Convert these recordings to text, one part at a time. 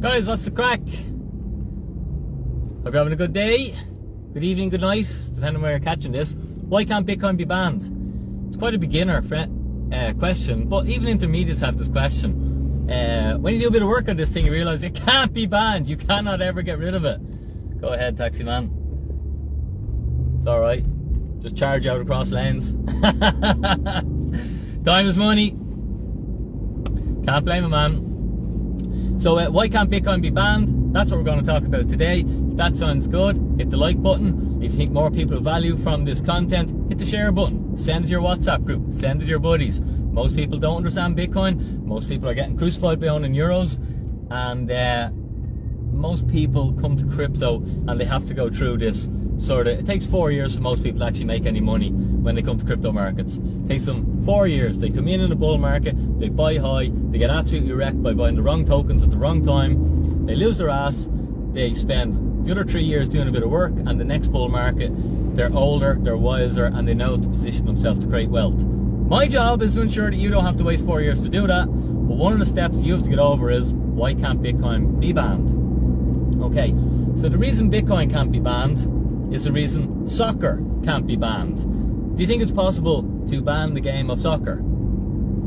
Guys, what's the crack? Hope you're having a good day, good evening, good night, depending on where you're catching this. Why can't Bitcoin be banned? It's quite a beginner question, but even intermediates have this question. When you do a bit of work on this thing, you realise it can't be banned. You cannot ever get rid of it. Go ahead, taxi man. It's alright. Just charge out across lanes. Time is money. Can't blame a man. So why can't Bitcoin be banned? That's what we're going to talk about today. If that sounds good, hit the like button. If you think more people value from this content, hit the share button. Send it to your WhatsApp group. Send it to your buddies. Most people don't understand Bitcoin. Most people are getting crucified by owning euros. And most people come to crypto and they have to go through this it takes 4 years for most people to actually make any money when they come to crypto markets. It takes them 4 years. They come in a bull market, they buy high, they get absolutely wrecked by buying the wrong tokens at the wrong time, they lose their ass, they spend the other 3 years doing a bit of work, and the next bull market, they're older, they're wiser, and they know how to position themselves to create wealth. My job is to ensure that you don't have to waste 4 years to do that, but one of the steps you have to get over is, why can't Bitcoin be banned? Okay, so the reason Bitcoin can't be banned is the reason soccer can't be banned. Do you think it's possible to ban the game of soccer?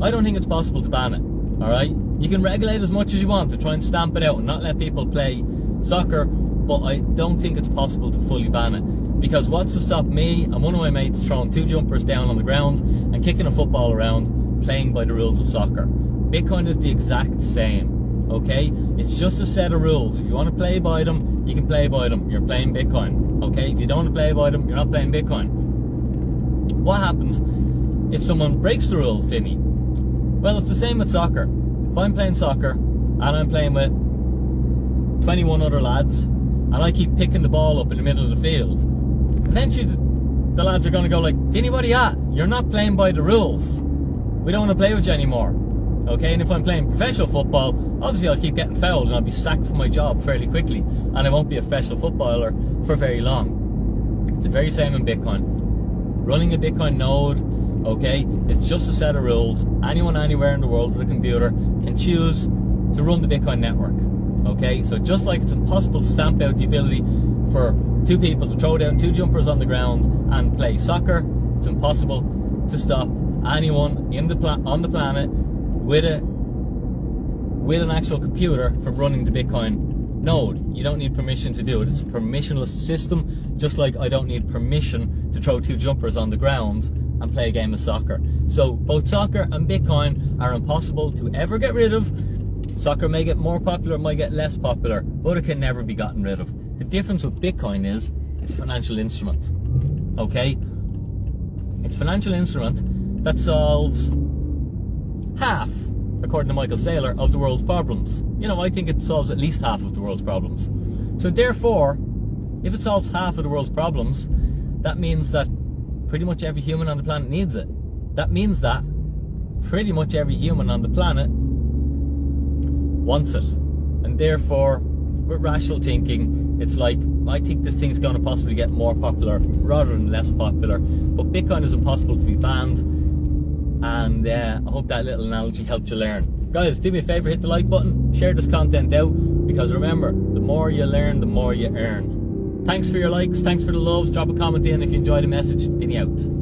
I don't think it's possible to ban it, alright? You can regulate as much as you want to try and stamp it out and not let people play soccer, but I don't think it's possible to fully ban it. Because what's to stop me and one of my mates throwing 2 jumpers down on the ground and kicking a football around, playing by the rules of soccer? Bitcoin is the exact same, okay? It's just a set of rules. If you want to play by them, you can play by them. You're playing Bitcoin. Okay, if you don't want to play by them, you're not playing Bitcoin. What happens if someone breaks the rules, Dinny? Well, it's the same with soccer. If I'm playing soccer and I'm playing with 21 other lads and I keep picking the ball up in the middle of the field, eventually the lads are going to go like, Dinny, what are you at? You're not playing by the rules. We don't want to play with you anymore. Okay, and if I'm playing professional football, obviously I'll keep getting fouled and I'll be sacked from my job fairly quickly, and I won't be a professional footballer for very long. It's the very same in Bitcoin. Running a Bitcoin node, okay, it's just a set of rules. Anyone anywhere in the world with a computer can choose to run the Bitcoin network. Okay, so just like it's impossible to stamp out the ability for 2 people to throw down 2 jumpers on the ground and play soccer, it's impossible to stop anyone on the planet with an actual computer from running the Bitcoin node. You don't need permission to do it. It's a permissionless system, just like I don't need permission to throw 2 jumpers on the ground and play a game of soccer. So both soccer and Bitcoin are impossible to ever get rid of. Soccer may get more popular, might get less popular, but it can never be gotten rid of. The difference with Bitcoin is it's a financial instrument. Okay? It's a financial instrument that solves half, according to Michael Saylor, of the world's problems. You know, I think it solves at least half of the world's problems. So therefore, if it solves half of the world's problems, that means that pretty much every human on the planet needs it. That means that pretty much every human on the planet wants it. And therefore, with rational thinking, it's like, I think this thing's going to possibly get more popular rather than less popular. But Bitcoin is impossible to be banned. And I hope that little analogy helped you learn. Guys, do me a favour, hit the like button, share this content out, because remember, the more you learn, the more you earn. Thanks for your likes, thanks for the loves, drop a comment in if you enjoyed the message. Dinny out.